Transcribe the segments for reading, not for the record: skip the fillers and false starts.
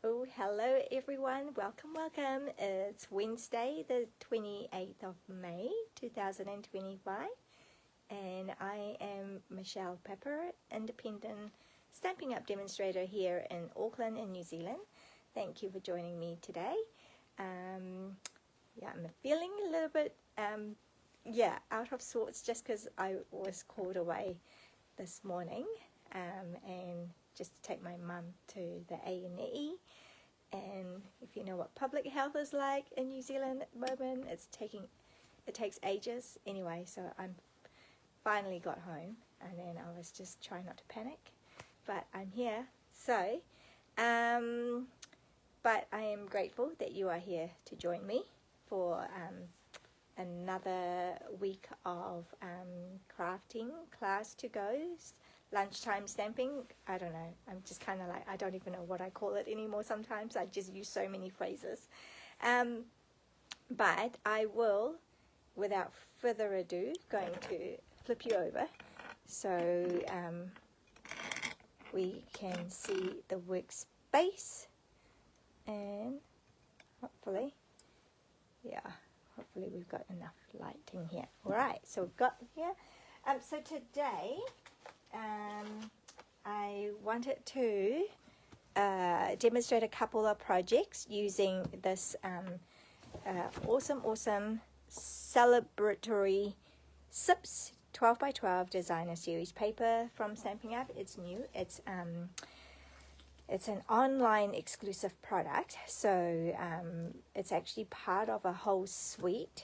Oh, hello everyone. Welcome. It's Wednesday, the 28th of May, 2025. And I am Michelle Pepper, independent Stampin Up demonstrator here in Auckland in New Zealand. Thank you for joining me today. I'm feeling a little bit, out of sorts just because I was called away this morning and just to take my mum to the A&E. And if you know what public health is like in New Zealand at the moment, it takes ages. Anyway, so I finally got home, and then I was just trying not to panic, but I'm here. So, but I am grateful that you are here to join me for another week of crafting class to go. Lunchtime stamping, I don't know, I'm just kind of like, I don't even know what I call it anymore sometimes. I just use so many phrases. But I will, without further ado, going to flip you over so we can see the workspace, and hopefully we've got enough lighting here. All right, so we've got here. So today, I wanted to demonstrate a couple of projects using this awesome Celebratory SIPS 12x12 designer series paper from Stampin Up. It's new. It's an online exclusive product, so it's actually part of a whole suite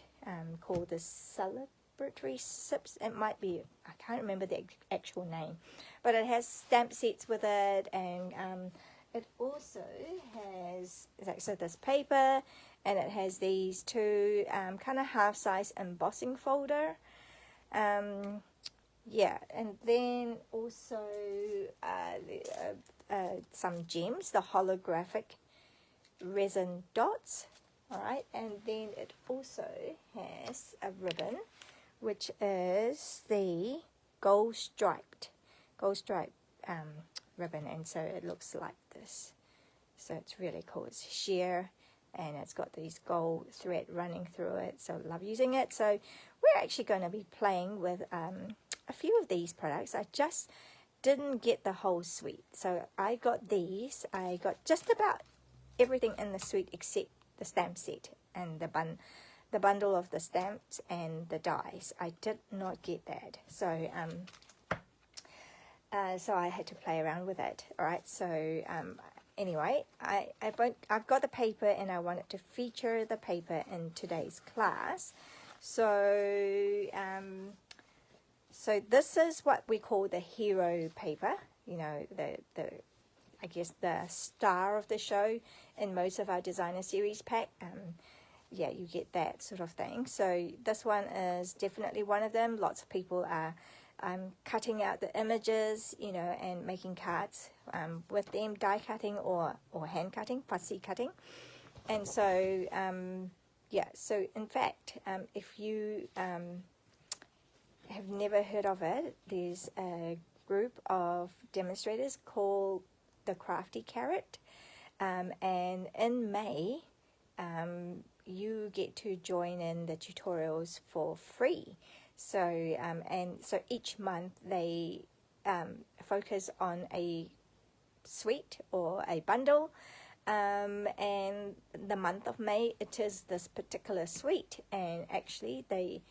called the Celebratory SIPS. It might be, I can't remember the actual name, but it has stamp sets with it, and it also has this paper, and it has these two kind of half-size embossing folder, and then also some gems, the holographic resin dots. All right, and then it also has a ribbon, which is the gold stripe ribbon, and so it looks like this. So it's really cool. It's sheer, and it's got these gold thread running through it, so I love using it. So we're actually going to be playing with a few of these products. I just didn't get the whole suite, so I got these. I got just about everything in the suite except the stamp set and the bundle of the stamps and the dies. I did not get that, so so I had to play around with it. All right, so anyway, I've got the paper, and I wanted to feature the paper in today's class. So so this is what we call the hero paper. You know, I guess the star of the show in most of our designer series pack. You get that sort of thing. So this one is definitely one of them. Lots of people are cutting out the images, you know, and making cards with them, die cutting or hand cutting, fussy cutting. And so, so in fact, if you have never heard of it, there's a group of demonstrators called the Crafty Carrot, and in May, you get to join in the tutorials for free. So and so each month they focus on a suite or a bundle, and the month of May it is this particular suite, and actually they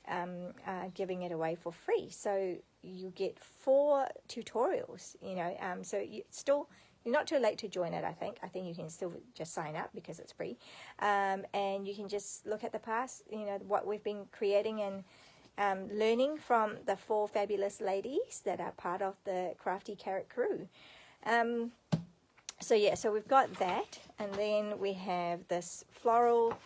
are giving it away for free. So you get 4 tutorials, you know, so you're not too late to join it. I think you can still just sign up because it's free, and you can just look at the past, you know, what we've been creating and learning from the 4 fabulous ladies that are part of the Crafty Carrot crew. So we've got that, and then we have this floral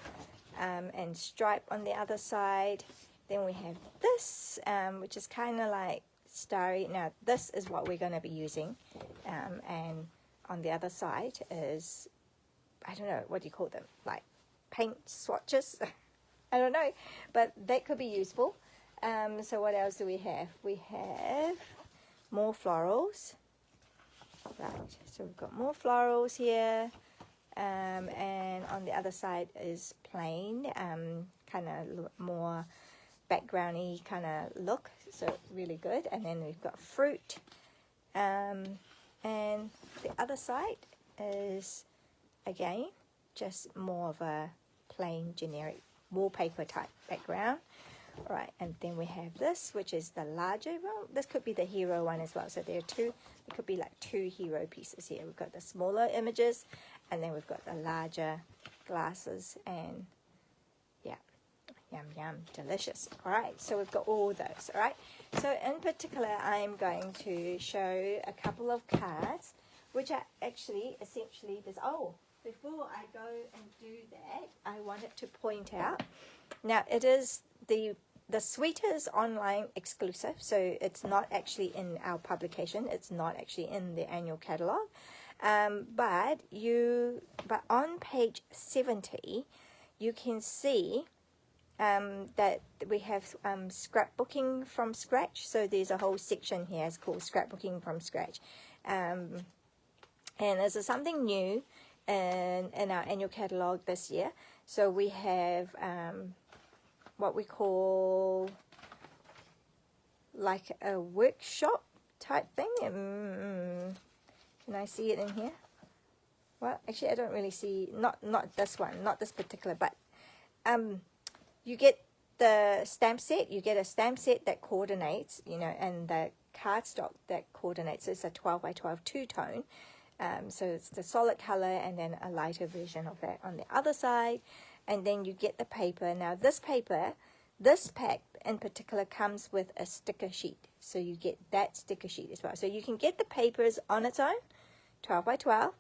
and stripe on the other side. Then we have this, which is kind of like starry. Now this is what we're going to be using, and on the other side is, I don't know, what do you call them, like paint swatches? I don't know, but that could be useful. So what else do we have? We have more florals. Right, so we've got more florals here. and on the other side is plain, kind of more backgroundy kind of look, so really good. And then we've got fruit, and the other side is again just more of a plain generic wallpaper type background. All right, and then we have this, which is the larger one. This could be the hero one as well. So there are two, it could be like two hero pieces here. We've got the smaller images, and then we've got the larger glasses, and yeah, yum, yum, delicious. All right, so we've got all those, all right? So in particular, I'm going to show a couple of cards, which are actually essentially this. Oh, before I go and do that, I wanted to point out, now it is the Sweeters online exclusive, so it's not actually in our publication, it's not actually in the annual catalogue, but on page 70 you can see that we have scrapbooking from scratch. So there's a whole section here, it's called scrapbooking from scratch, and this is something new in our annual catalogue this year. So we have what we call like a workshop type thing. Can I see it in here? Well, actually I don't really see, not this one, not this particular, but you get the stamp set, you get a stamp set that coordinates, you know, and the cardstock that coordinates. It's a 12 by 12 two-tone, so it's the solid color and then a lighter version of that on the other side. And then you get the paper. Now this paper, this pack in particular comes with a sticker sheet. So you get that sticker sheet as well. So you can get the papers on its own, 12 by 12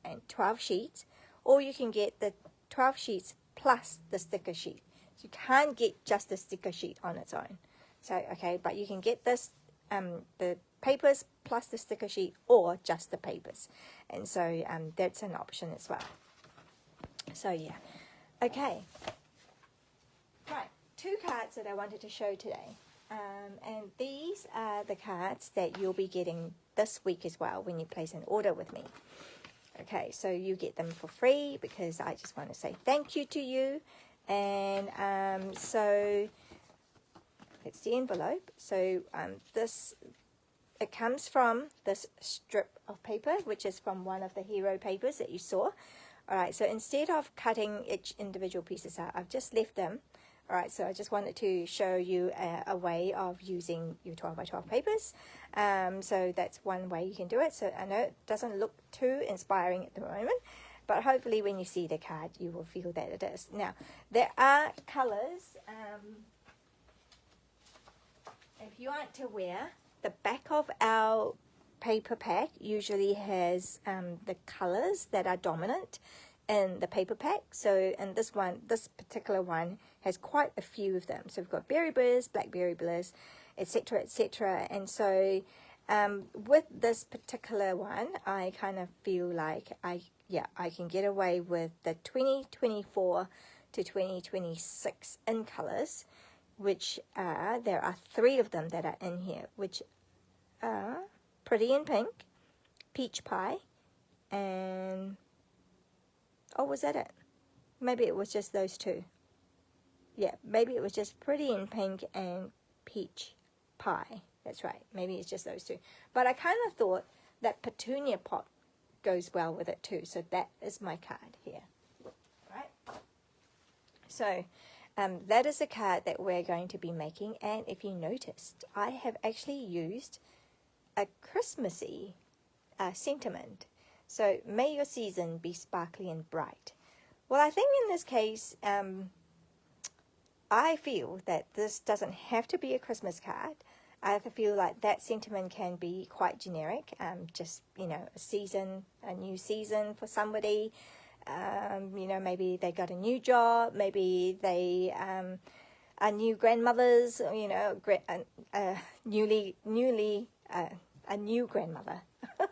and 12 sheets, or you can get the 12 sheets plus the sticker sheet. So you can't get just the sticker sheet on its own. So, okay, but you can get this, the papers plus the sticker sheet, or just the papers. And so that's an option as well. So yeah. Okay, right, two cards that I wanted to show today, and these are the cards that you'll be getting this week as well when you place an order with me. Okay, so you get them for free because I just want to say thank you to you. And so it's the envelope. So it comes from this strip of paper, which is from one of the hero papers that you saw. All right, so instead of cutting each individual pieces out, I've just left them. All right, so I just wanted to show you a way of using your 12 by 12 papers. So that's one way you can do it. So I know it doesn't look too inspiring at the moment, but hopefully when you see the card, you will feel that it is. Now, there are colors. If you aren't aware, the back of our paper pack usually has the colors that are dominant in the paper pack. So in this particular one has quite a few of them. So we've got berry bliss, blackberry bliss, etc., etc. And so with this particular one, I kind of feel like I can get away with the 2024 to 2026 in colors, which there are 3 of them that are in here, which are Pretty in Pink, Peach Pie, and oh, was that it? Maybe it was just those 2. Yeah, maybe it was just Pretty in Pink and Peach Pie. That's right, maybe it's just those 2. But I kind of thought that Petunia Pop goes well with it too, so that is my card here. Right? So that is the card that we're going to be making, and if you noticed, I have actually used a Christmassy sentiment. So may your season be sparkly and bright. Well, I think in this case, I feel that this doesn't have to be a Christmas card. I feel like that sentiment can be quite generic. Just, you know, a new season for somebody. You know, maybe they got a new job. Maybe they are new grandmothers. You know, a new grandmother,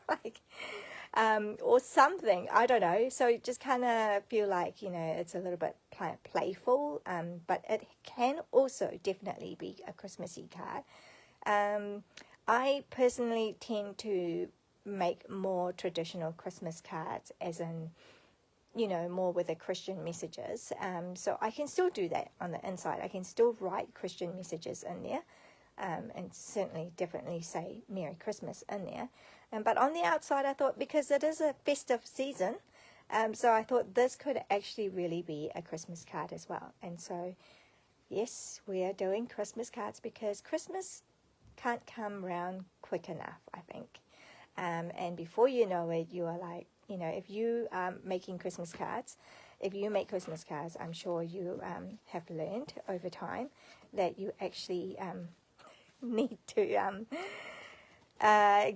like, or something, I don't know. So just kind of feel like, you know, it's a little bit playful, but it can also definitely be a Christmassy card. I personally tend to make more traditional Christmas cards, as in, you know, more with the Christian messages. So I can still do that on the inside. I can still write Christian messages in there, and certainly definitely say Merry Christmas in there. But on the outside, I thought, because it is a festive season, so I thought this could actually really be a Christmas card as well. And so, yes, we are doing Christmas cards because Christmas can't come round quick enough, I think. And before you know it, you are like, you know, if you are making Christmas cards, if you make Christmas cards, I'm sure you have learned over time that you actually need to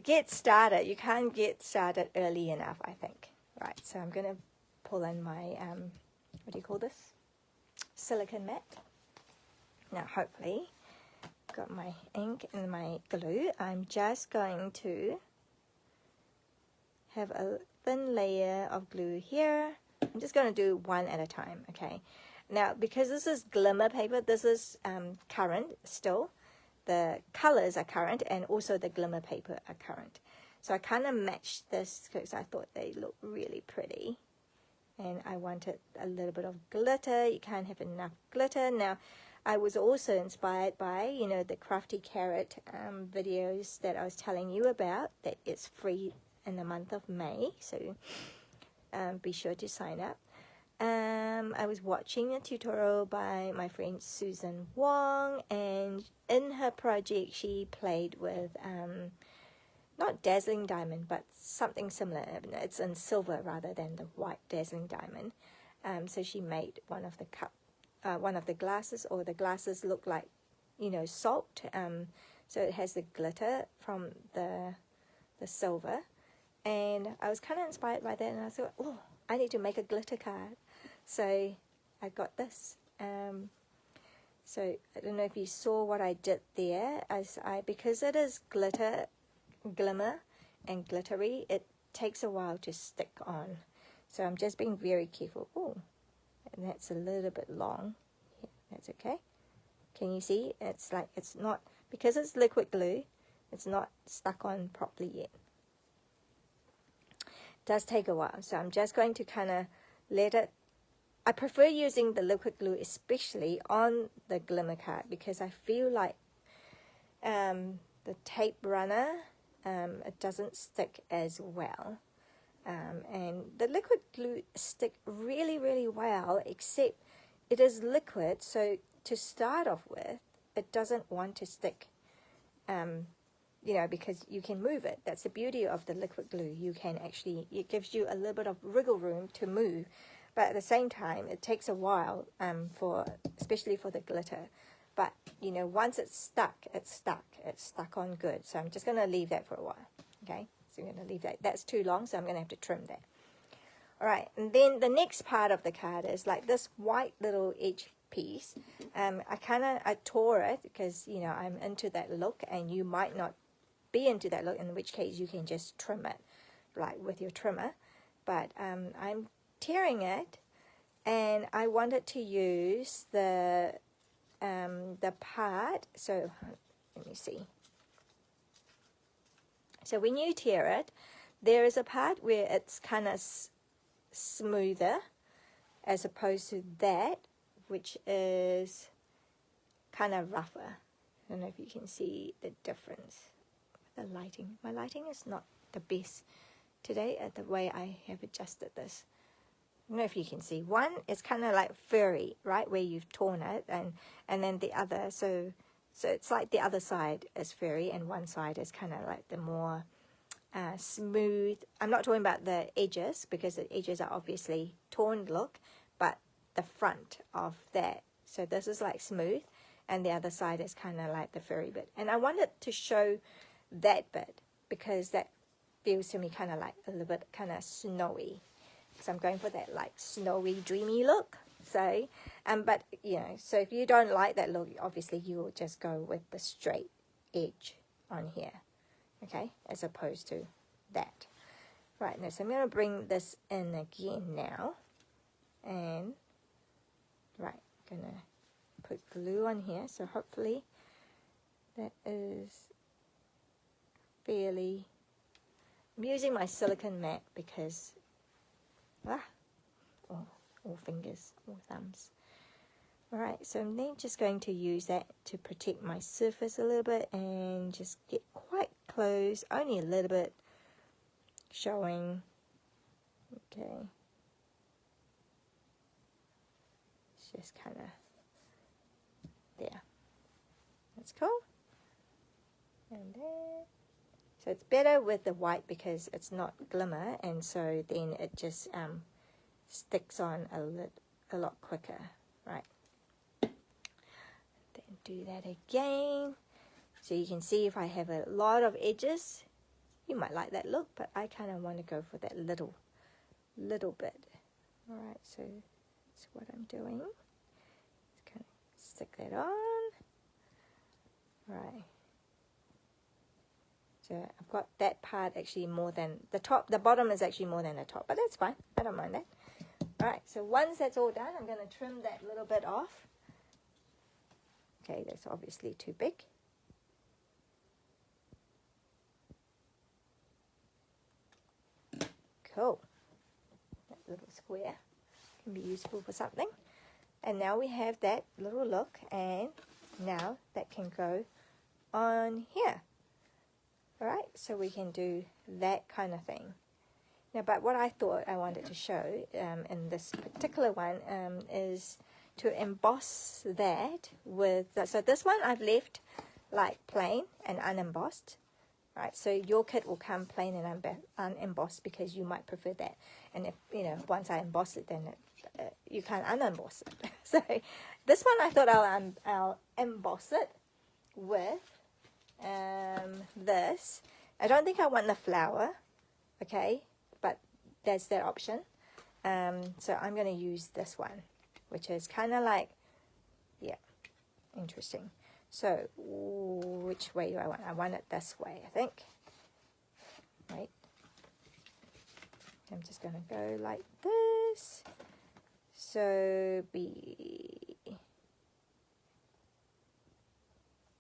get started. You can't get started early enough, I think. Right, so I'm going to pull in my, what do you call this? Silicone mat. Now, hopefully, got my ink and my glue. I'm just going to have a thin layer of glue here. I'm just going to do one at a time, okay? Now, because this is glimmer paper, this is current still. The colors are current, and also the glimmer paper are current. So I kind of matched this because I thought they look really pretty. And I wanted a little bit of glitter. You can't have enough glitter. Now, I was also inspired by, you know, the Crafty Carrot videos that I was telling you about, that it's free in the month of May. So be sure to sign up. I was watching a tutorial by my friend Susan Wong, and in her project she played with not dazzling diamond, but something similar. It's in silver rather than the white dazzling diamond. So she made one of the glasses, or the glasses look like, you know, salt. So it has the glitter from the silver, and I was kind of inspired by that, and I thought, oh, I need to make a glitter card. So I got this. So I don't know if you saw what I did there. Because it is glitter, glimmer, and glittery, it takes a while to stick on. So I'm just being very careful. Oh, and that's a little bit long. Yeah, that's okay. Can you see? It's like, it's not, because it's liquid glue, it's not stuck on properly yet. It does take a while. So I'm just going to kind of let it, I prefer using the liquid glue, especially on the glimmer card, because I feel like the tape runner, it doesn't stick as well. And the liquid glue stick really, really well, except it is liquid, so to start off with, it doesn't want to stick, you know, because you can move it. That's the beauty of the liquid glue. You can actually, it gives you a little bit of wriggle room to move, but at the same time, it takes a while, especially for the glitter. But, you know, once it's stuck, it's stuck. It's stuck on good. So I'm just going to leave that for a while, okay? So I'm going to leave that. That's too long, so I'm going to have to trim that. All right, and then the next part of the card is like this white little edge piece. I tore it because, you know, I'm into that look, and you might not be into that look, in which case you can just trim it, like with your trimmer. But I'm tearing it, and I wanted to use the part. So let me see. So when you tear it, there is a part where it's kind of smoother, as opposed to that, which is kind of rougher. I don't know if you can see the difference with the lighting. My lighting is not the best today at the way I have adjusted this. I don't know if you can see. One is kind of like furry, right, where you've torn it, and then the other, so it's like the other side is furry, and one side is kind of like the more smooth. I'm not talking about the edges, because the edges are obviously torn look, but the front of that. So this is like smooth, and the other side is kind of like the furry bit. And I wanted to show that bit, because that feels to me kind of like a little bit kind of snowy. So I'm going for that like snowy, dreamy look. So, but you know, so if you don't like that look, obviously you will just go with the straight edge on here, okay, as opposed to that. Right, now, so I'm going to bring this in again now, and right, I'm going to put glue on here, so hopefully that is fairly, I'm using my silicone mat because or fingers or thumbs. Alright, so I'm then just going to use that to protect my surface a little bit and just get quite close, only a little bit, showing. Okay. It's just kind of there. That's cool. And there. So it's better with the white because it's not glimmer, and so then it just sticks on a lot quicker, right? Then do that again. So you can see if I have a lot of edges, you might like that look, but I kind of want to go for that little bit. All right, so that's what I'm doing. Just kind of stick that on. All right. So I've got that part actually more than the top. The bottom is actually more than the top, but that's fine. I don't mind that. All right, so once that's all done, I'm going to trim that little bit off. Okay, that's obviously too big. Cool. That little square can be useful for something. And now we have that little look, and now that can go on here. All right, so we can do that kind of thing. Now, but what I thought I wanted to show in this particular one is to emboss that with, so this one I've left like plain and unembossed. Right, so your kit will come plain and unembossed because you might prefer that. And if, you know, once I emboss it, then you can't unemboss it. So this one I thought I'll emboss it with this. I don't think I want the flower, okay, but there's that option. So I'm going to use this one, which is kind of like, yeah, interesting. So which way do I want? I want it this way, I think. Right. I'm just going to go like this. So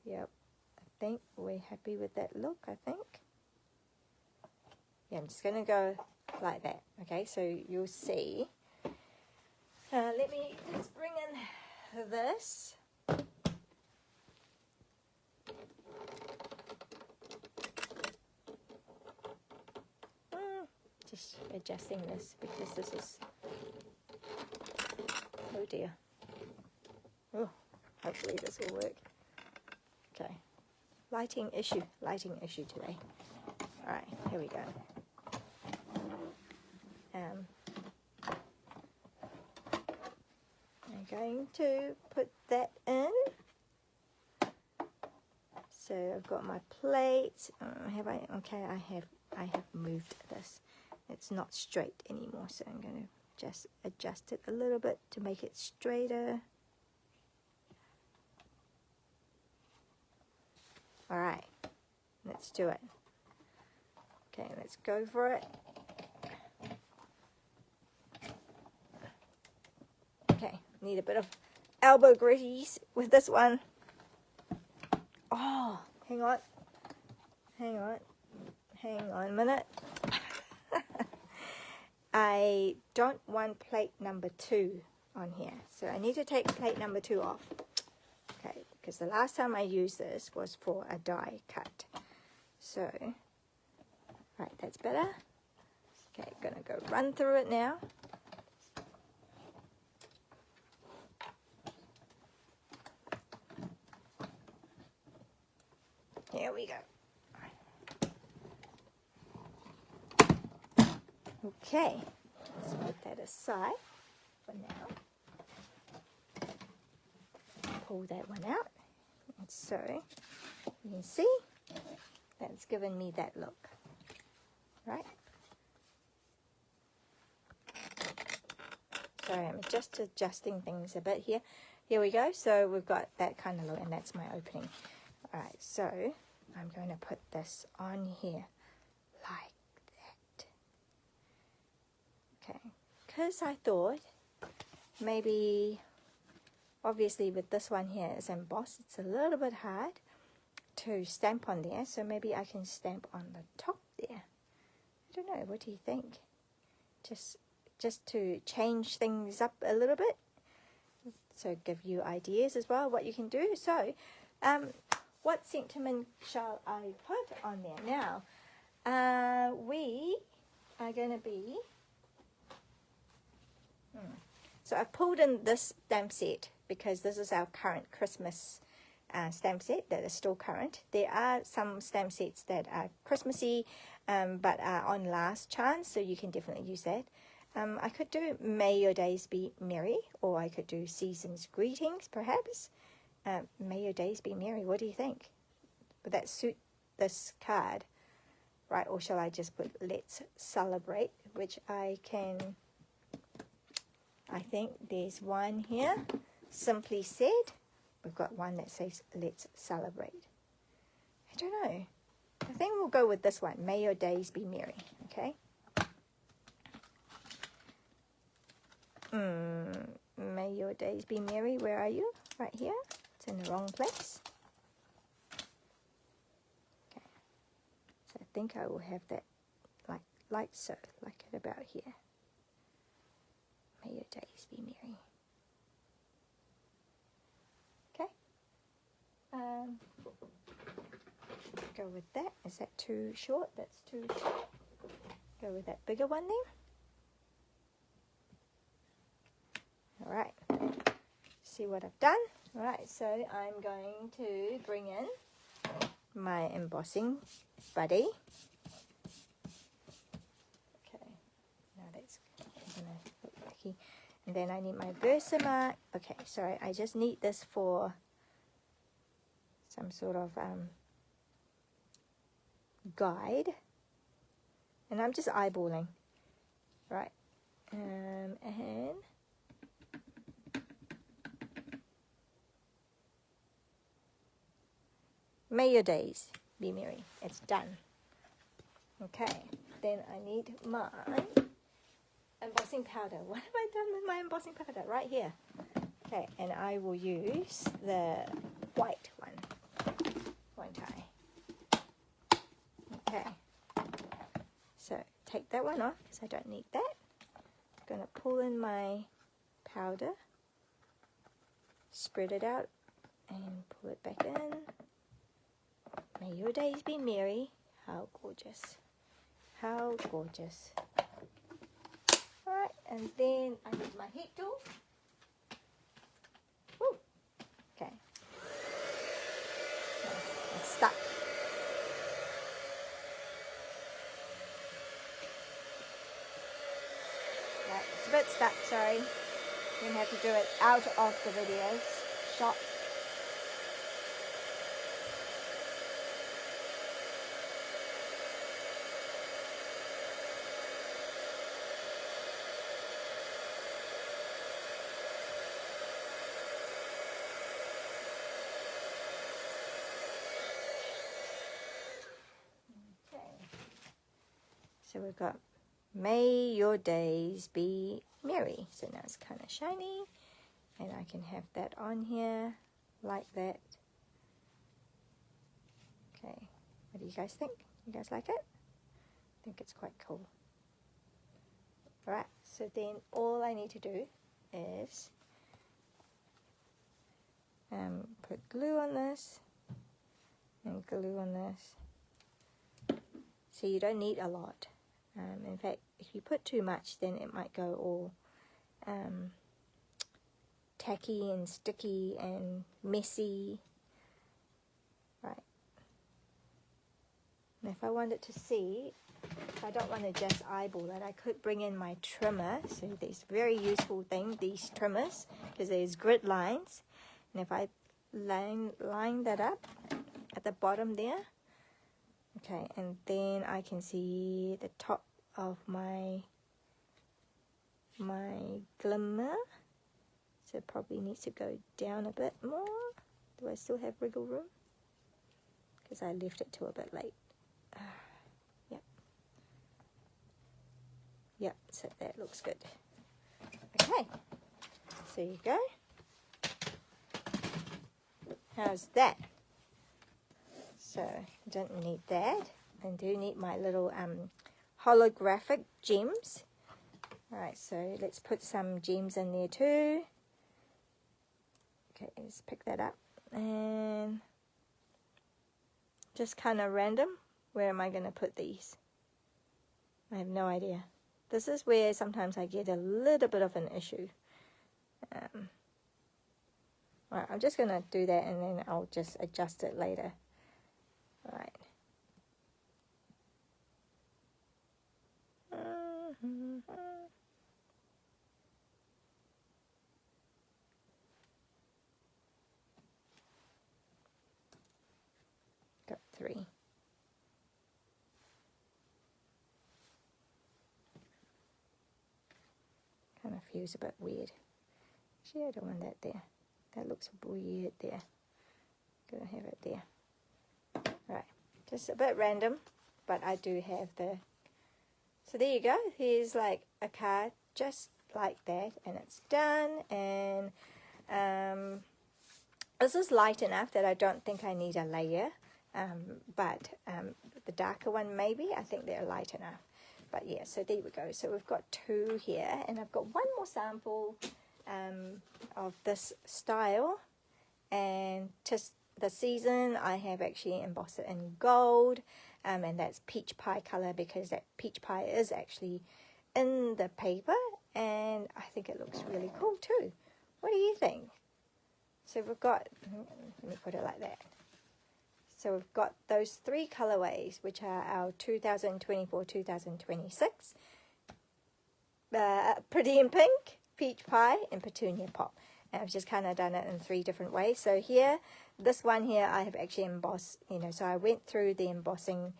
yep, I think we're happy with that look, I think. Yeah, I'm just going to go like that. Okay, so you'll see. Let me just bring in this. Just adjusting this because this is, oh dear. Oh, hopefully this will work. Okay, lighting issue today. All right, here we go. I'm going to put that in. So I've got my plate. Have I? Okay, I have moved this. It's not straight anymore, so I'm going to just adjust it a little bit to make it straighter. All right, let's do it. Okay, let's go for it. Okay, need a bit of elbow grease with this one. Oh, hang on a minute. I don't want plate number 2 on here, so I need to take plate number 2 off. Okay, because the last time I used this was for a die cut. So, right, that's better. Okay, gonna go run through it now. Here we go. Okay, let's put that aside for now. Pull that one out. And so, you can see, that's given me that look. Right? Sorry, I'm just adjusting things a bit here. Here we go. So we've got that kind of look, and that's my opening. Alright, so I'm going to put this on here like that. Okay, because I thought maybe, obviously with this one here is embossed, it's a little bit hard to stamp on there, so maybe I can stamp on the top there. I don't know, what do you think? Just just to change things up a little bit. So give you ideas as well what you can do. So what sentiment shall I put on there now? We are going to be... So I pulled in this stamp set because this is our current Christmas stamp set that is still current. There are some stamp sets that are Christmassy but are on last chance, so you can definitely use that. I could do May Your Days Be Merry, or I could do Season's Greetings perhaps. May Your Days Be Merry, what do you think? Would that suit this card? Right, or shall I just put Let's Celebrate, which I can... I think there's one here, Simply Said. We've got one that says Let's Celebrate. I don't know. I think we'll go with this one, May Your Days Be Merry, okay? May Your Days Be Merry, where are you? Right here. It's in the wrong place. Okay. So I think I will have that like so, like it about here. May your days be merry. Okay. Go with that. Is that too short? That's too short. Go with that bigger one then. Alright. See what I've done? Alright, so I'm going to bring in my embossing buddy. Okay. Now that's going to look wacky. And then I need my Versamark. Okay, sorry, I just need this for some sort of guide. And I'm just eyeballing. Right. And May your days be merry. It's done. Okay, then I need my embossing powder. What have I done with my embossing powder? Right here. Okay, and I will use the white one, won't I? Okay, so take that one off because I don't need that. I'm going to pull in my powder, spread it out, and pull it back in. May your days be merry. How gorgeous. How gorgeous. Alright, and then I need my heat tool. Woo. Okay. It's stuck. Right, it's a bit stuck, sorry. You're going to have to do it out of the videos. Shot. So we've got May your days be merry. So now it's kind of shiny. And I can have that on here like that. Okay. What do you guys think? You guys like it? I think it's quite cool. Alright. So then all I need to do is put glue on this. And glue on this. So you don't need a lot. In fact, if you put too much, then it might go all tacky and sticky and messy. Right. And if I wanted to see, if I don't want to just eyeball it, I could bring in my trimmer. So this very useful thing, these trimmers, because there's grid lines. And if I line that up at the bottom there, okay, and then I can see the top of my glimmer. So it probably needs to go down a bit more. Do I still have wriggle room? Because I left it till a bit late. Yep. Yep, so that looks good. Okay, so you go. How's that? So I don't need that. I do need my little holographic gems. Alright, so let's put some gems in there too. Okay, let's pick that up. And just kind of random. Where am I going to put these? I have no idea. This is where sometimes I get a little bit of an issue. Right, I'm just going to do that and then I'll just adjust it later. Alright. Got 3. Kind of feels a bit weird. Actually, I don't want that there. That looks weird there. Gonna have it there. Right, just a bit random, but I do have the. So there you go. Here's like a card just like that, and it's done. And this is light enough that I don't think I need a layer. But the darker one maybe. I think they're light enough. But yeah, so there we go. So we've got 2 here, and I've got one more sample of this style. And just the season, I have actually embossed it in gold, and that's peach pie color because that peach pie is actually in the paper, and I think it looks really cool too. What do you think? So we've got, let me put it like that. So we've got those 3 colorways, which are our 2024-2026. Pretty in Pink, Peach Pie, and Petunia Pop. And I've just kind of done it in 3 different ways. So here, this one here, I have actually embossed, so I went through the embossing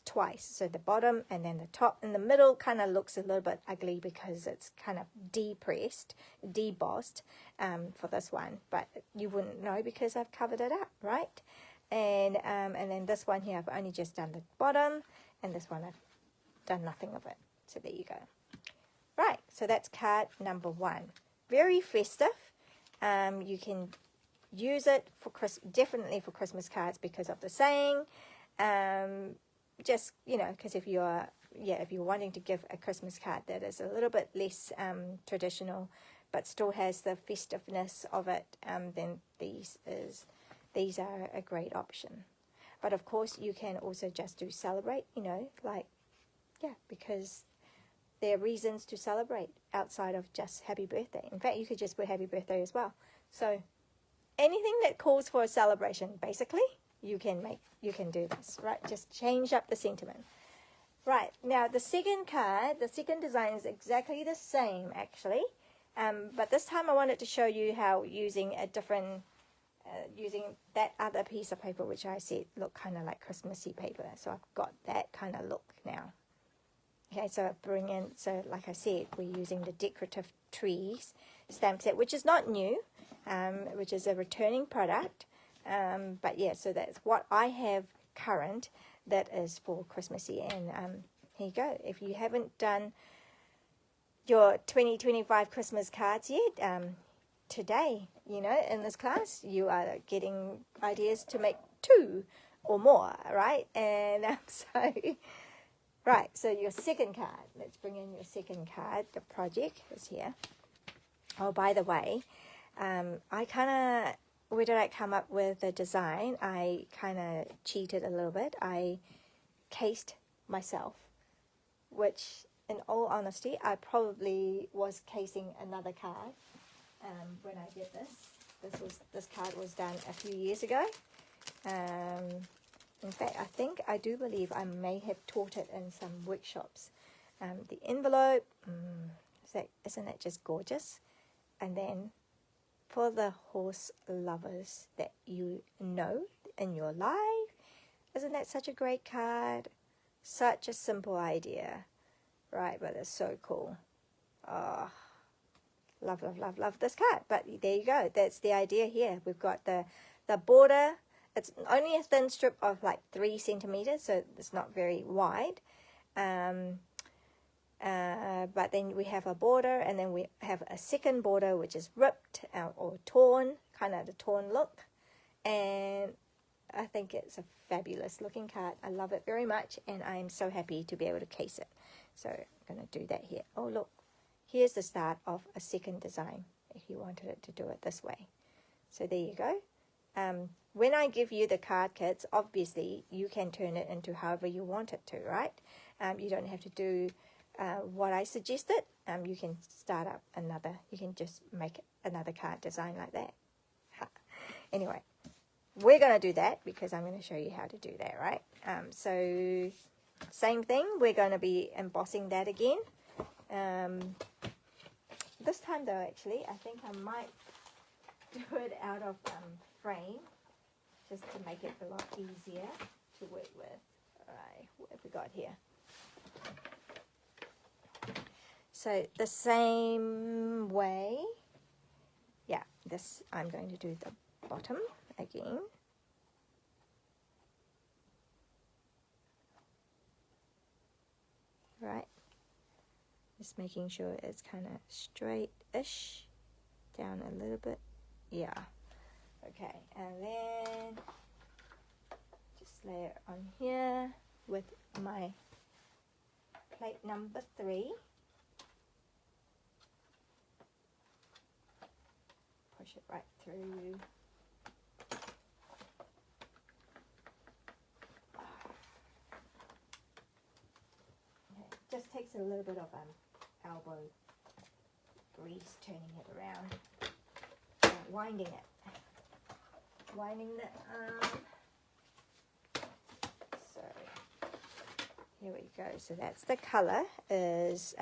twice. So the bottom and then the top. In the middle kind of looks a little bit ugly because it's kind of debossed for this one. But you wouldn't know because I've covered it up, right? And then this one here, I've only just done the bottom. And this one, I've done nothing of it. So there you go. Right, so that's card number 1. Very festive. You can use it for definitely for Christmas cards because of the saying. Just because if you're wanting to give a Christmas card that is a little bit less traditional, but still has the festiveness of it, then these are a great option. But of course, you can also just do celebrate. Because there are reasons to celebrate outside of just happy birthday. In fact, you could just put happy birthday as well. So anything that calls for a celebration, basically, you can do this, right? Just change up the sentiment. Right, now the second card, the second design is exactly the same actually. But this time I wanted to show you how using a different, using that other piece of paper, which I said looked kind of like Christmassy paper. So I've got that kind of look now. Okay, so I bring in, so like I said, we're using the Decorative Trees stamp set, which is not new, which is a returning product. But yeah, so that's what I have current that is for Christmassy. And here you go. If you haven't done your 2025 Christmas cards yet, today, in this class, you are getting ideas to make 2 or more, right? And right, so your second card. Let's bring in your second card. The project is here. Oh, by the way, where did I come up with the design? I kind of cheated a little bit. I cased myself, which in all honesty, I probably was casing another card when I did this. This card was done a few years ago. In fact, I do believe I may have taught it in some workshops. The envelope, isn't that just gorgeous? And then for the horse lovers that you know in your life, isn't that such a great card? Such a simple idea, right? But it's so cool. Oh, love, love, love, love this card. But there you go. That's the idea here. We've got the border. It's only a thin strip of like 3 centimeters, so it's not very wide. But then we have a border, and then we have a second border which is ripped or torn, kind of the torn look, and I think it's a fabulous looking card. I love it very much, and I'm so happy to be able to case it. So I'm going to do that here. Oh, look, here's the start of a second design if you wanted it to do it this way. So there you go. When I give you the card kits, obviously you can turn it into however you want it to, right? You don't have to do what I suggested. You can start up another, you can just make another card design like that. Anyway, we're going to do that because I'm going to show you how to do that, right? So same thing, we're going to be embossing that again. This time though, actually, I think I might do it out of frame, just to make it a lot easier to work with. All right, what have we got here? So the same way, yeah, this, I'm going to do the bottom again. Right, just making sure it's kind of straight-ish, down a little bit, yeah. Okay, and then just lay it on here with my plate number 3. Push it right through. Okay, just takes a little bit of elbow grease, turning it around, winding it. Winding the arm. So here we go. So that's the color, is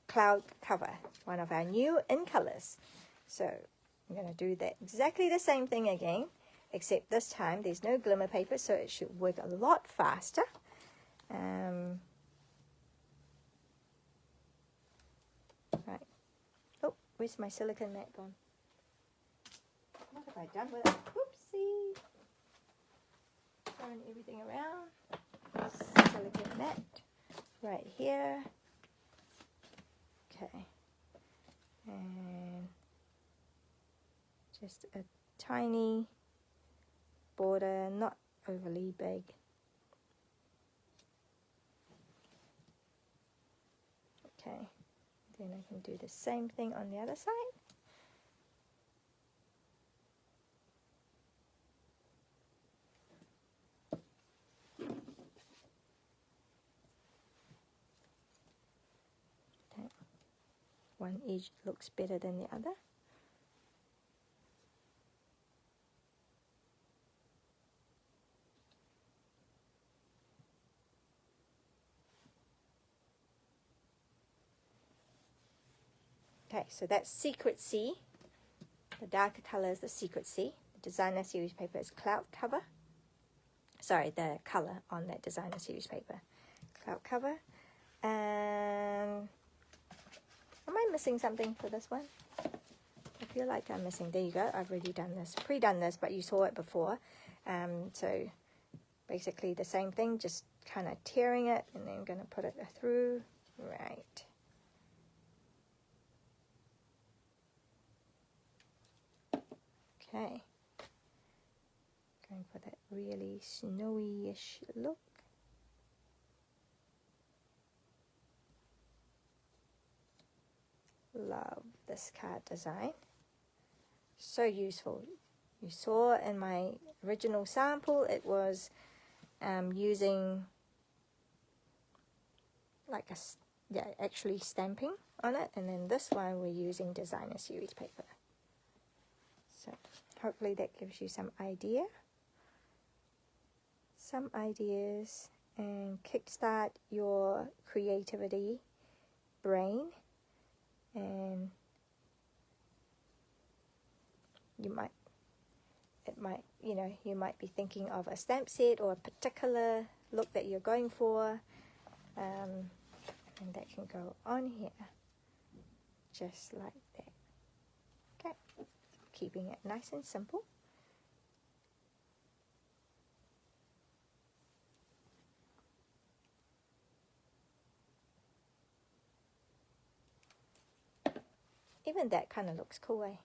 Cloud Cover, one of our new in colors. So I'm going to do that exactly the same thing again, except this time there's no glimmer paper, so it should work a lot faster. Right. Oh, where's my silicone mat gone? What have I done with it? Whoopsie. Throwing everything around. Silicone mat right here. Okay. And just a tiny border, not overly big. Okay. Then I can do the same thing on the other side. One edge looks better than the other. Okay, so that's Secret Sea. The darker color is the Secret Sea. The designer series paper is Cloud Cover. Sorry, the color on that designer series paper, Cloud Cover. And am I missing something for this one? I feel like I'm missing. There you go. I've already done this, pre-done this, but you saw it before. So basically the same thing, just kind of tearing it, and then I'm going to put it through. Right. Okay. Going for that really snowy-ish look. Love this card design. So useful. You saw in my original sample it was using like actually stamping on it, and then this one we're using designer series paper. So hopefully that gives you some ideas and kickstart your creativity brain. And you might be thinking of a stamp set or a particular look that you're going for, and that can go on here just like that. Okay, keeping it nice and simple. Even that kind of looks cool, eh?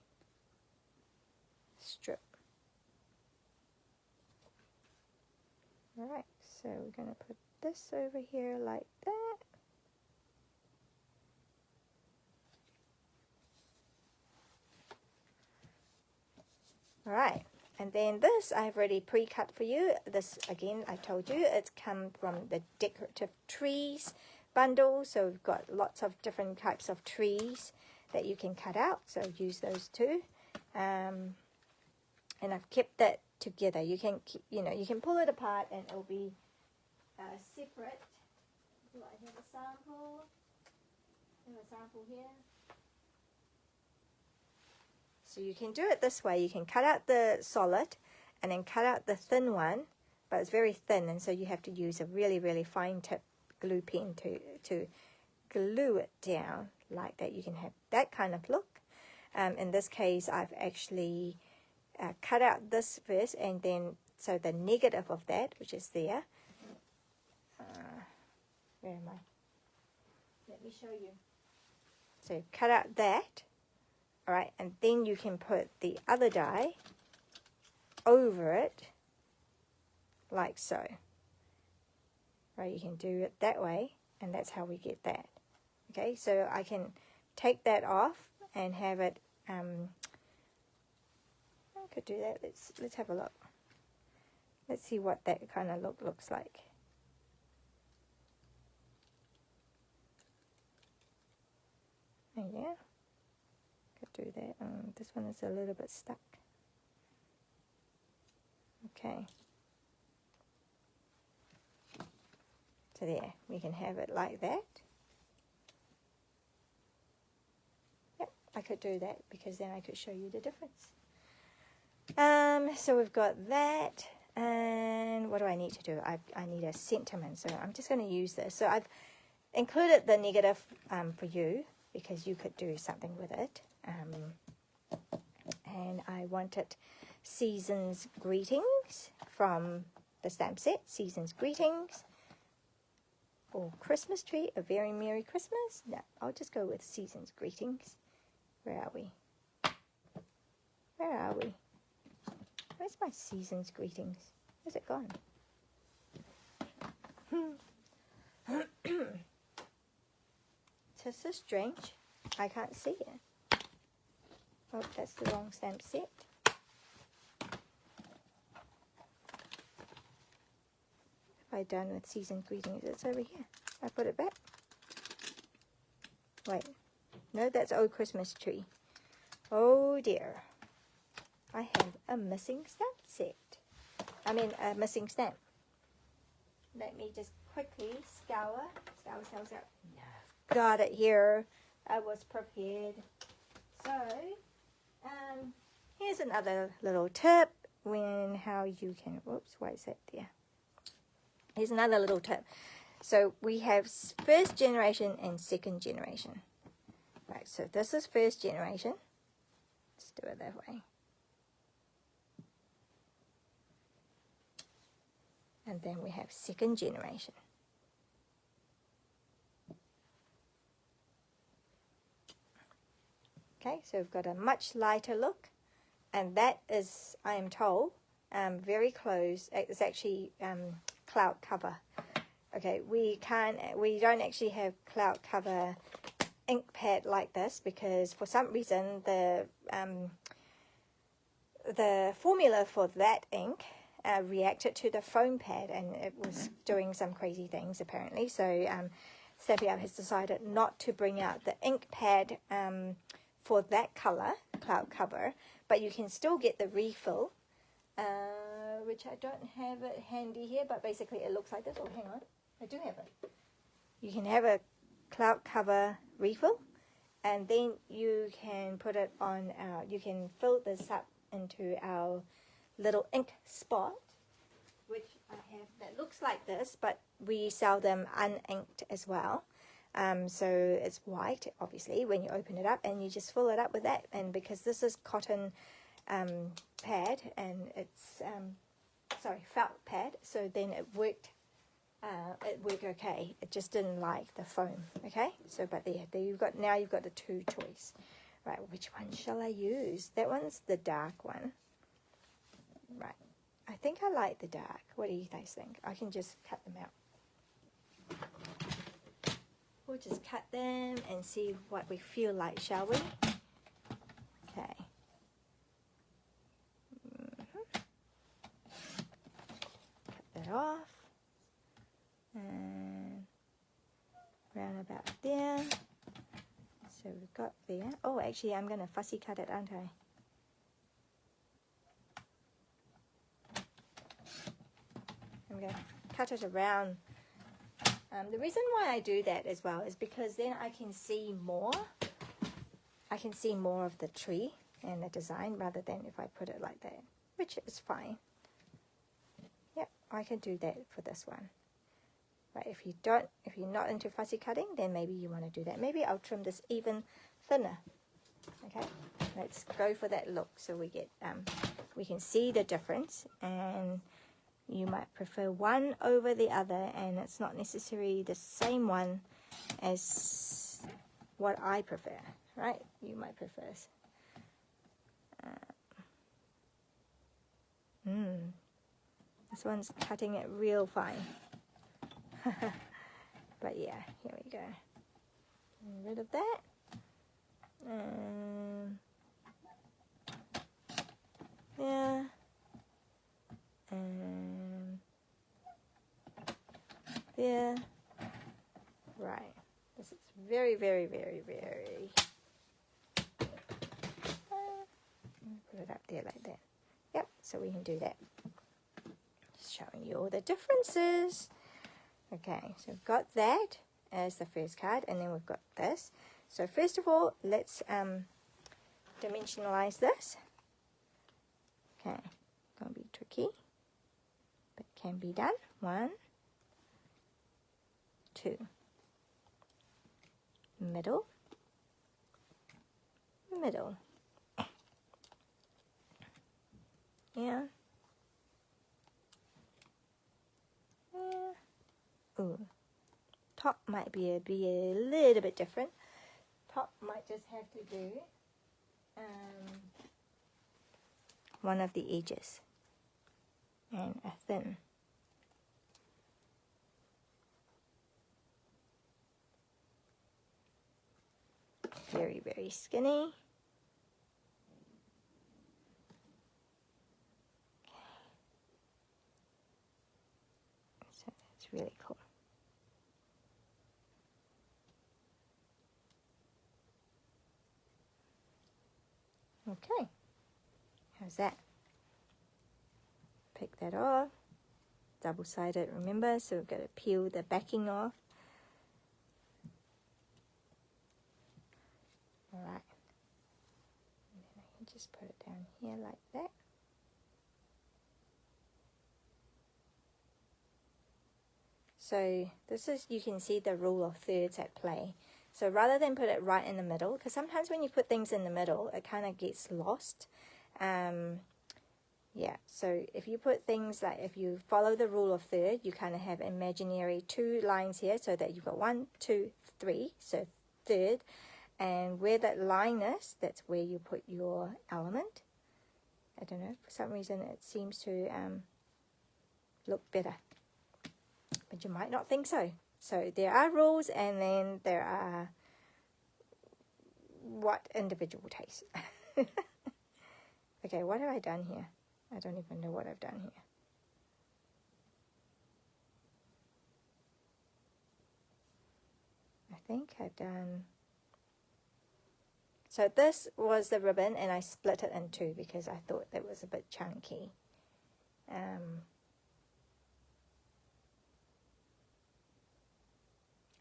Strip. Alright, so we're going to put this over here like that. Alright, and then this I've already pre-cut for you. This, again, I told you, it's come from the decorative trees bundle. So we've got lots of different types of trees that you can cut out. So use those too. And I've kept that together. You can keep, you know, you can pull it apart and it'll be separate. Do I have a sample? I have a sample here. So you can do it this way. You can cut out the solid and then cut out the thin one, but it's very thin, and so you have to use a really, really fine tip glue pen to glue it down like that. You can have that kind of look. In this case, I've actually cut out this first, and then so the negative of that, which is there. Where am I? Let me show you. So cut out that. All right, and then you can put the other die over it, like so. Right, you can do it that way, and that's how we get that. Okay, so I can take that off and have it. I could do that. Let's have a look. Let's see what that kind of looks like. Oh, yeah. Do that. This one is a little bit stuck. Okay. So there, we can have it like that. Yep, I could do that because then I could show you the difference. So we've got that, and what do I need to do? I need a sentiment, so I'm just going to use this. So I've included the negative for you because you could do something with it. And I wanted Season's Greetings from the stamp set. Season's Greetings. Or Christmas Tree, a very Merry Christmas. No, I'll just go with Season's Greetings. Where are we? Where are we? Where's my Season's Greetings? Where's it gone? This is strange. I can't see it. Oh, that's the wrong stamp set. What have I done with Season's Greetings? It's over here. I put it back. Wait. No, that's Old Christmas Tree. Oh dear. I have a missing stamp set. I mean, a missing stamp. Let me just quickly scour. No. Got it here. I was prepared. So, here's another little tip when how you can, whoops, why is that there? Here's another little tip. So we have first generation and second generation. Right, so this is first generation. Let's do it that way. And then we have second generation. Okay, so we've got a much lighter look, and that is, I am told, very close. It's actually cloud cover. Okay, we don't actually have cloud cover ink pad like this because for some reason the formula for that ink reacted to the foam pad, and it was doing some crazy things apparently. So Stampin' Up has decided not to bring out the ink pad for that color, cloud cover, but you can still get the refill, which I don't have it handy here, but basically it looks like this. Oh, hang on, I do have it. You can have a cloud cover refill, and then you can put it on you can fill this up into our little ink spot, which I have that looks like this, but we sell them uninked as well. So it's white, obviously, when you open it up, and you just fill it up with that. And because this is cotton pad, and it's felt pad, so then it worked okay. It just didn't like the foam. Okay, so but there you've got the two choice. Right, which one shall I use? That one's the dark one. Right, I think I like the dark. What do you guys think? I can just cut them out. We'll just cut them and see what we feel like, shall we? Okay. Cut that off. And round about there. So we've got there. Oh, actually, I'm going to fussy cut it, aren't I? I'm going to cut it around. The reason why I do that as well is because then I can see more. I can see more of the tree and the design rather than if I put it like that, which is fine. Yep, I can do that for this one. But if you're not into fussy cutting, then maybe you want to do that. Maybe I'll trim this even thinner. Okay, let's go for that look so we get we can see the difference, and you might prefer one over the other, and it's not necessarily the same one as what I prefer, right? You might prefer. This one's cutting it real fine. But yeah, here we go. Get rid of that. Yeah. And there. Right. This is very, very, very, very. Put it up there like that. Yep, so we can do that. Just showing you all the differences. Okay, so we've got that as the first card, and then we've got this. So first of all, let's dimensionalize this. Okay, gonna be tricky, but can be done. 1, 2, middle, middle. Yeah. Ooh. Top might be a little bit different. Top might just have to do one of the edges and a thin. Very, very skinny. So that's really cool. Okay, how's that? Pick that off. Double-sided, remember, so we've got to peel the backing off. Alright, and then I can just put it down here like that. So this is, you can see the rule of thirds at play. So rather than put it right in the middle, because sometimes when you put things in the middle, it kind of gets lost. Yeah, so if you put things like, if you follow the rule of third, you kind of have imaginary 2 lines here, so that you've got 1, 2, 3, so third. And where that line is, that's where you put your element. I don't know, for some reason it seems to look better. But you might not think so. So there are rules, and then there are what individual tastes. Okay, what have I done here? I don't even know what I've done here. I think I've done... So this was the ribbon, and I split it in 2 because I thought that was a bit chunky.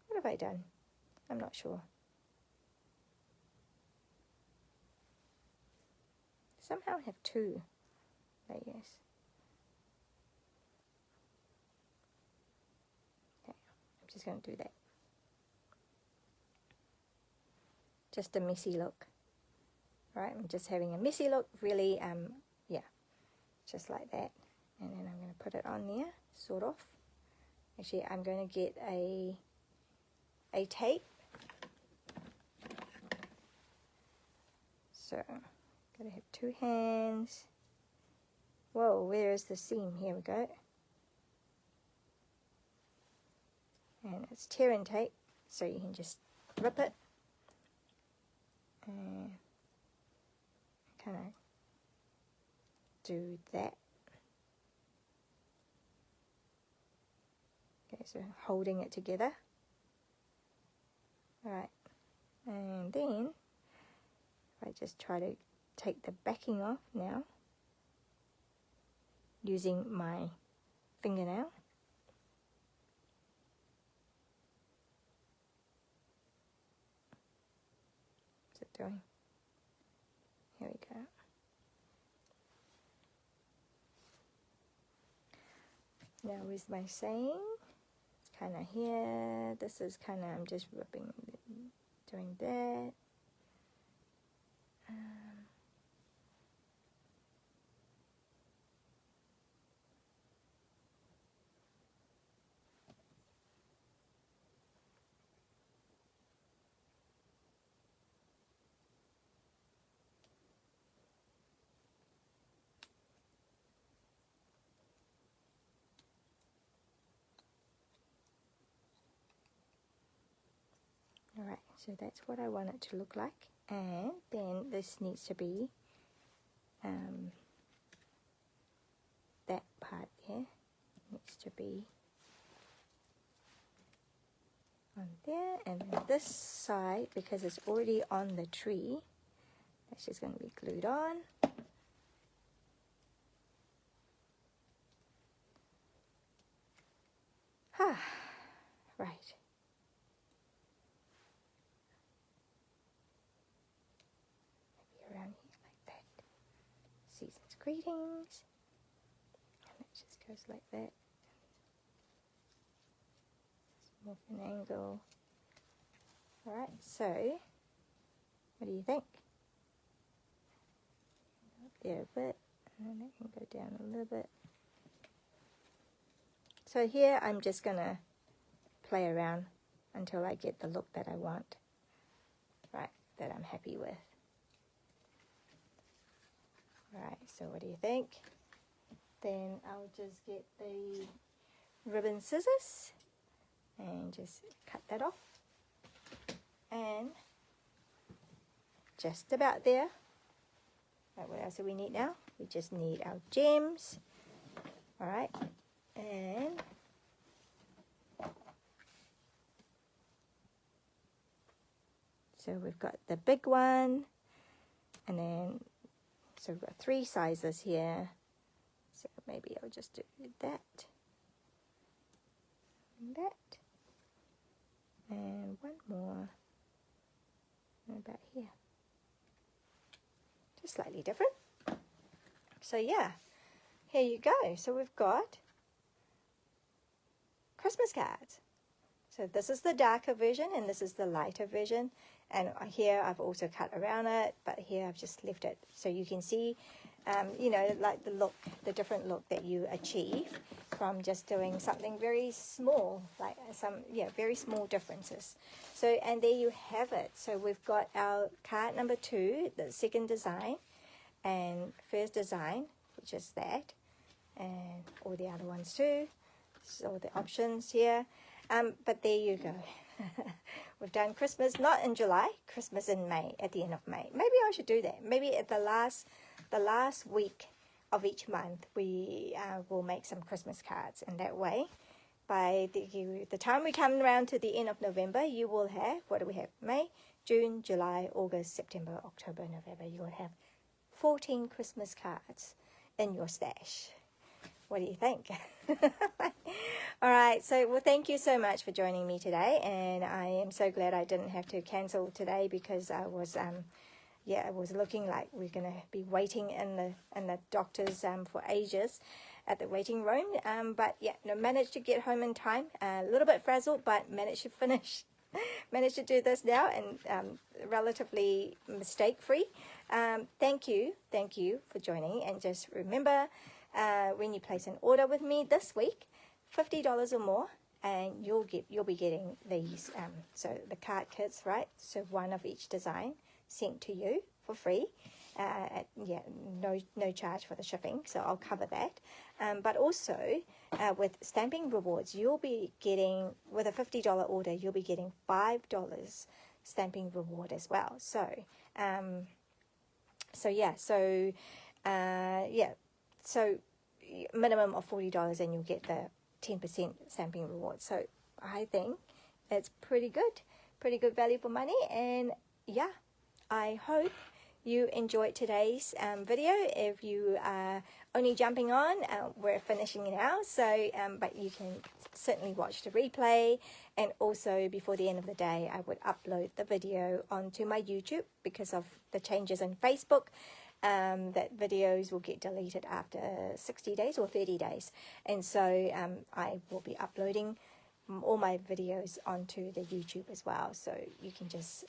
What have I done? I'm not sure. Somehow I have 2 layers. Okay, I'm just going to do that. Just a messy look. Right, I'm just having a messy look, really, yeah, just like that. And then I'm going to put it on there, sort of. Actually, I'm going to get a tape. So, got to have 2 hands. Whoa, where is the seam? Here we go. And it's tear and tape, so you can just rip it and kind of do that. Okay, so holding it together. Alright, and then I just try to take the backing off now using my fingernail. What's it doing? Here we go. Now with my saying, it's kind of here. This is kind of, I'm just ripping, doing that. Alright, so that's what I want it to look like. And then this needs to be that part here needs to be on there, and then this side, because it's already on the tree, that's just going to be glued on. Right. Maybe around here like that. Season's greetings. And it just goes like that. More of an angle. Alright, so what do you think? Up there a bit, and then that can go down a little bit. So here I'm just going to play around until I get the look that I want, right, that I'm happy with. Right, so what do you think? Then I'll just get the ribbon scissors and just cut that off. And just about there. Right, what else do we need now? We just need our gems. All right, and so we've got the big one, and then so we've got 3 sizes here. So maybe I'll just do that and that, and one more about here, just slightly different. So yeah, here you go. So we've got Christmas cards. So this is the darker version and this is the lighter version, and here I've also cut around it, but here I've just left it so you can see you know, like the look, the different look that you achieve from just doing something very small, like some, yeah, very small differences. So, and there you have it. So we've got our card number 2, the second design, and first design, which is that, and all the other ones too. So the options here. But there you go. We've done Christmas, not in July, Christmas in May, at the end of May. Maybe I should do that. Maybe at the last week of each month, we will make some Christmas cards. And that way, by the time we come around to the end of November, you will have, what do we have? May, June, July, August, September, October, November. You will have 14 Christmas cards in your stash. What do you think? All right, so well, thank you so much for joining me today, and I am so glad I didn't have to cancel today because I was yeah, it was looking like we're gonna be waiting in the doctors for ages at the waiting room. But yeah, no, managed to get home in time. A little bit frazzled, but managed to finish. Managed to do this now, and relatively mistake-free. Thank you for joining, and just remember, when you place an order with me this week, $50 or more, and you'll be getting these so the card kits, right? So one of each design sent to you for free, Yeah, no charge for the shipping, so I'll cover that. But also with Stampin Rewards, you'll be getting, with a $50 order, you'll be getting $5 Stampin Reward as well. So so minimum of $40, and you'll get the 10% Stampin Reward. So I think it's pretty good value for money. And yeah, I hope you enjoyed today's video. If you are only jumping on, we're finishing now, so but you can certainly watch the replay, and also before the end of the day I would upload the video onto my YouTube. Because of the changes in Facebook, that videos will get deleted after 60 days or 30 days, and so I will be uploading all my videos onto the YouTube as well, so you can just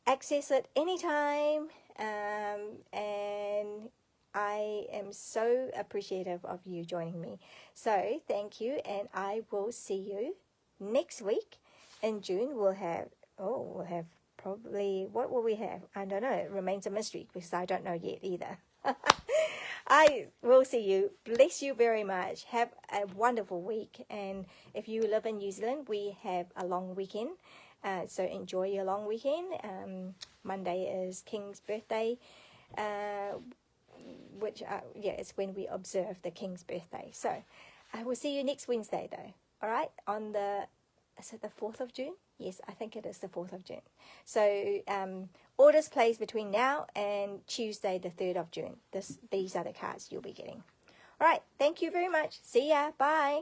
access it anytime. And I am so appreciative of you joining me. So thank you, and I will see you next week. In June we'll have probably, what will we have? I don't know. It remains a mystery because I don't know yet either. I will see you. Bless you very much. Have a wonderful week. And if you live in New Zealand, we have a long weekend. So enjoy your long weekend. Monday is King's birthday, which it's when we observe the King's birthday. So I will see you next Wednesday though. All right, on is it the 4th of June? Yes, I think it is the 4th of June. So orders placed between now and Tuesday the 3rd of June. These are the cards you'll be getting. All right, thank you very much. See ya. Bye.